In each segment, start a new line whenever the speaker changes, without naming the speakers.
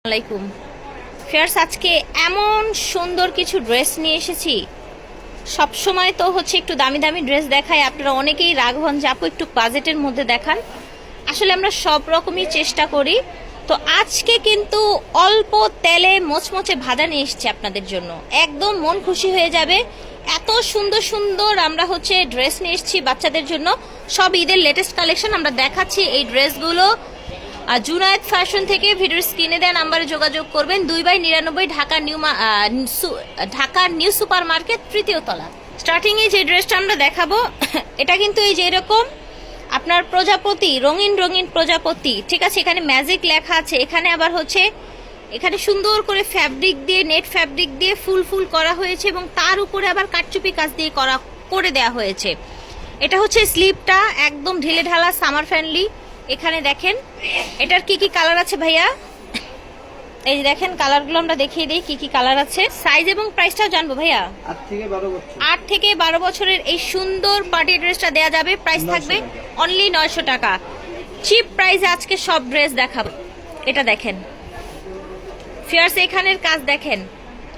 আলাইকুম ফিয়ার্স, আজকে এমন সুন্দর কিছু ড্রেস নিয়ে এসেছি। সব সময় তো হচ্ছে একটু দামি দামি ড্রেস দেখাই, আপনারা অনেকেই রাগ হন যে আপু একটু বাজেটের মধ্যে দেখান। আসলে আমরা সব রকমই চেষ্টা করি। তো আজকে কিন্তু অল্প তেলে মোচমোচে ভাজা নিয়ে এসেছি আপনাদের জন্য, একদম মন খুশি হয়ে যাবে। এত সুন্দর সুন্দর আমরা হচ্ছে ড্রেস নিয়ে এসেছি বাচ্চাদের জন্য, সব ঈদের লেটেস্ট কালেকশন আমরা দেখাচ্ছি। এই ড্রেসগুলো আর জুনায়েদ ফ্যাশন থেকে ভিডিওর স্ক্রিনে দেওয়া নাম্বারে যোগাযোগ করবেন। 2/99 ঢাকা নিউ সুপার মার্কেট, তৃতীয় তলা। স্টার্টিং এ যে ড্রেসটা আমরা দেখাবো এটা কিন্তু এই যে এরকম আপনার প্রজাপতি, রঙিন রঙিন প্রজাপতি, ঠিক আছে। এখানে ম্যাজিক লেখা আছে, এখানে আবার হচ্ছে এখানে সুন্দর করে ফ্যাব্রিক দিয়ে, নেট ফ্যাব্রিক দিয়ে ফুল ফুল করা হয়েছে এবং তার উপরে আবার কাটচুপি কাজ দিয়ে করে দেওয়া হয়েছে। এটা হচ্ছে স্লিভটা একদম ঢিলে ঢালা, সামার ফ্রেন্ডলি। এখানে দেখেন এটার কি কি কালার আছে ভাইয়া, এই যে দেখেন কালারগুলো আমরা দেখিয়ে দিই কি কি কালার আছে। সাইজ এবং প্রাইসটাও জানবো ভাইয়া। 8 থেকে 12 বছরের এই সুন্দর পার্টি ড্রেসটা দেয়া যাবে। প্রাইস থাকবে অনলি 900 টাকা। চিপ প্রাইসে আজকে সব ড্রেস দেখাবো। এটা দেখেন ফিয়ার্স, এখানের কাজ দেখেন,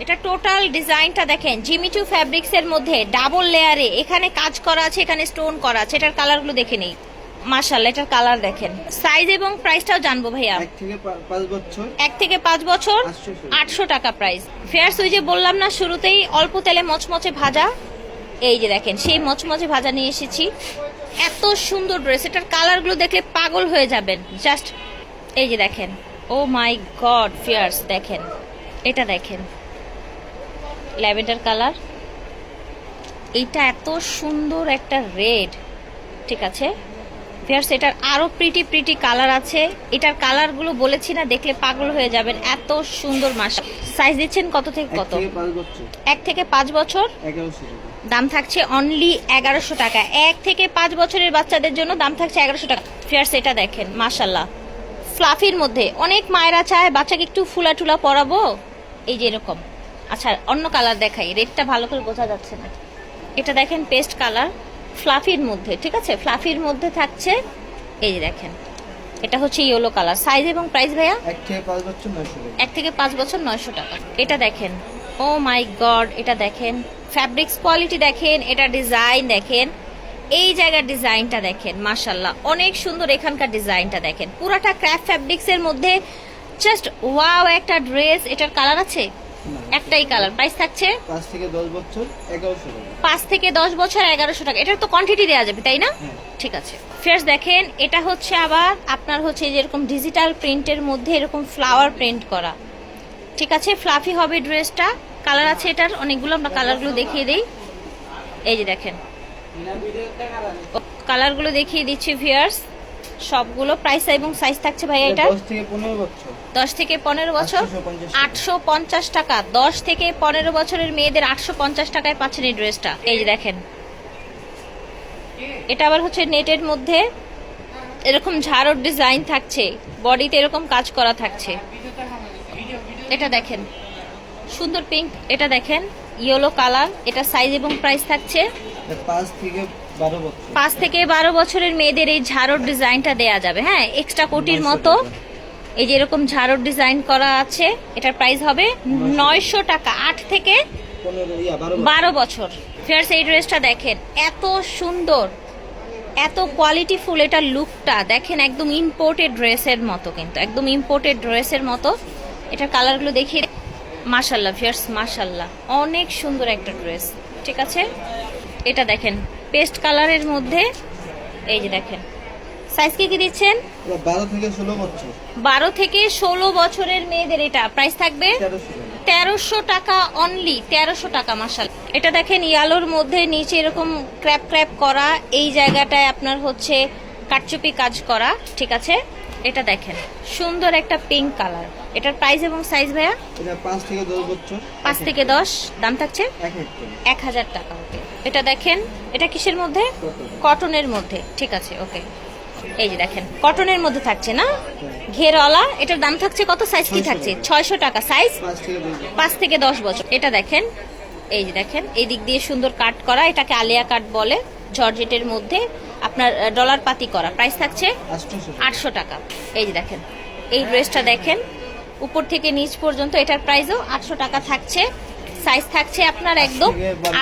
এটা টোটাল ডিজাইনটা দেখেন, জিমিচু ফ্যাব্রিক্স এর মধ্যে ডাবল লেয়ারে এখানে কাজ করা আছে, এখানে স্টোন করা আছে। এটার কালারগুলো দেখে নেই, মাশাআল্লাহ এটার কালার দেখেন। সাইজ এবং প্রাইসটাও জানবো ভাইয়া। 1 থেকে 5 বছর 800 টাকা প্রাইস। ফেয়ার্স, ওই যে বললাম না শুরুতেই অল্প তেলে মচমচে ভাজা, এই যে দেখেন সেই মচমচে ভাজা নিয়ে এসেছি। এত সুন্দর ড্রেস, এটার কালারগুলো দেখলে পাগল হয়ে যাবেন। জাস্ট এই যে দেখেন, ও মাই গড ফিয়ার্স, দেখেন এটা দেখেন ল্যাভেন্ডার কালার, এইটা এত সুন্দর একটা রেড, ঠিক আছে ফিয়ার্স। এটার আরো প্রিটি প্রিটি কালার আছে, এটার কালারগুলো বলেছি না, দেখলে পাগল হয়ে যাবেন, এত সুন্দর। মাসা সাইজ দিচ্ছেন কত থেকে কত? 1 থেকে 5 বছর, দাম থাকছে অনলি 1100 টাকা। 1 থেকে 5 বছরের বাচ্চাদের জন্য দাম থাকছে 1100 টাকা। ফিয়ার্স এটা দেখেন মাশাআল্লাহ, ফ্লাফির মধ্যে। অনেক মায়েরা চায় বাচ্চাকে একটু ফুলা টুলা পরাবো, এই যে এরকম। আচ্ছা অন্য কালার দেখাই, রেডটা ভালো করে বোঝা যাচ্ছে না। এটা দেখেন পেস্ট কালার, ফ্লাফির মধ্যে, ঠিক আছে, ফ্লাফির মধ্যে থাকছে। এই যে দেখেন এটা হচ্ছে ইয়েলো কালার। সাইজ এবং প্রাইস ভাইয়া? 1 থেকে 5 বছর 900 টাকা। এটা দেখেন, ও মাই গড, এটা দেখেন ফ্যাব্রিক্স কোয়ালিটি দেখেন, এটা ডিজাইন দেখেন, এই জায়গার ডিজাইনটা দেখেন মাশাআল্লাহ অনেক সুন্দর। এখানকার ডিজাইনটা দেখেন, পুরাটা ক্র্যাফট ফ্যাব্রিক্স এর মধ্যে, জাস্ট ওয়াও একটা ড্রেস। এটার কালার আছে একটাই কালার। প্রাইস থাকছে 5 থেকে 10 বছর 1100 টাকা। 5 থেকে 10 বছর 1100 টাকা। এটার তো কোয়ান্টিটি দেওয়া যাবে তাই না? ঠিক আছে ফিয়ার্স, দেখেন এটা হচ্ছে আবার আপনার হচ্ছে যেরকম ডিজিটাল প্রিন্টের মধ্যে এরকম ফ্লাওয়ার প্রিন্ট করা, ঠিক আছে। ফ্লাফি হবে ড্রেসটা। কালার আছে এটার অনেকগুলো, আমরা কালারগুলো দেখিয়ে দিই। এই যে দেখেন কালারগুলো দেখিয়ে দিচ্ছি ভিউয়ার্স সবগুলো। প্রাইস এবং সাইজ থাকছে ভাই এটা 10 থেকে 15 বছর 850 টাকা। 10 থেকে 15 বছরের মেয়েদের 850 টাকায় পাচ্ছেন এই ড্রেসটা। এই যে দেখেন এটা আবার হচ্ছে নেটের মধ্যে এরকম ঝাড়র ডিজাইন থাকছে, বডিতে এরকম কাজ করা থাকছে। এটা দেখেন সুন্দর পিঙ্ক, এটা দেখেন ইয়েলো কালার। এটা সাইজ এবং প্রাইস থাকছে 5 থেকে 12 বছরের মেয়েদের এই ঝাড়র ডিজাইনটা দেয়া যাবে। হ্যাঁ, এক্সট্রা কোটির মতো এই যে এরকম ঝাড়র ডিজাইন করা আছে। এটার প্রাইস হবে 900 টাকা। 8 থেকে 12 বছর। ফিয়ার্স এই ড্রেসটা দেখেন এত সুন্দর, এত কোয়ালিটিফুল। এটার লুকটা দেখেন একদম ইম্পোর্টেড ড্রেসের মতো, কিন্তু একদম ইম্পোর্টেড ড্রেসের মতো। এটার কালারগুলো দেখিয়ে মাশাআল্লাহ ফিয়ার্স, মাশাআল্লাহ অনেক সুন্দর একটা ড্রেস, ঠিক আছে। এটা দেখেন পেস্ট কালারের মধ্যে, এই যে দেখেন সাইজ কি দিচ্ছেন? 12 থেকে 16 বছরের মেয়েদের এটা প্রাইস থাকবে 1300 টাকা অনলি, 1300 টাকা মাশাআল্লাহ। এটা দেখেন ইয়ালোর মধ্যে নিচে এরকম ক্র্যাপ ক্র্যাপ করা, এই জায়গাটায় আপনার হচ্ছে কাটচুপি কাজ করা, ঠিক আছে। এটা দেখেন সুন্দর একটা পিঙ্ক কালার। এটার প্রাইস এবং সাইজ ভাইয়া? এটা 5 থেকে 10 বছর, 5 থেকে 10, দাম থাকছে 1000 টাকা। ওকে, এটা দেখেন এটা কিসের মধ্যে? কটনের মধ্যে, ঠিক আছে ওকে। এই যে দেখেন কটনের মধ্যে থাকছে না, ঘেরওয়ালা। এটার দাম থাকছে কত? সাইজ কি থাকছে? 600 টাকা। সাইজ 5 থেকে 10 বছর। এটা দেখেন, এই যে দেখেন এই দিক দিয়ে সুন্দর কাট করা, এটাকে আলিয়া কাট বলে, জর্জেটের মধ্যে আপনার ডলার পাতি করা। প্রাইস থাকছে 800 টাকা। এই যে দেখেন এই ড্রেসটা দেখেন উপর থেকে নিচ পর্যন্ত। এটার প্রাইসও 800 টাকা থাকছে। সাইজ থাকছে আপনার একদম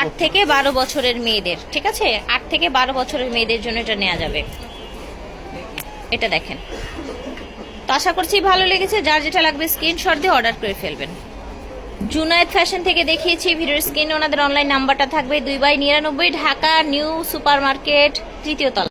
8 থেকে 12 বছরের মেয়েদের, ঠিক আছে? 8 থেকে 12 বছরের মেয়েদের জন্য এটা নেওয়া যাবে। এটা দেখেন, তো আশা করছি ভালো লেগেছে। যার যেটা লাগবে স্ক্রিনশট দিয়ে অর্ডার করে ফেলবেন। জুনায়েদ ফ্যাশন থেকে দেখিয়েছি, ভিডিওর স্ক্রিনে ওনাদের অনলাইন নাম্বারটা থাকবে। 2/99 ঢাকা নিউ সুপার মার্কেট 3য় তলা।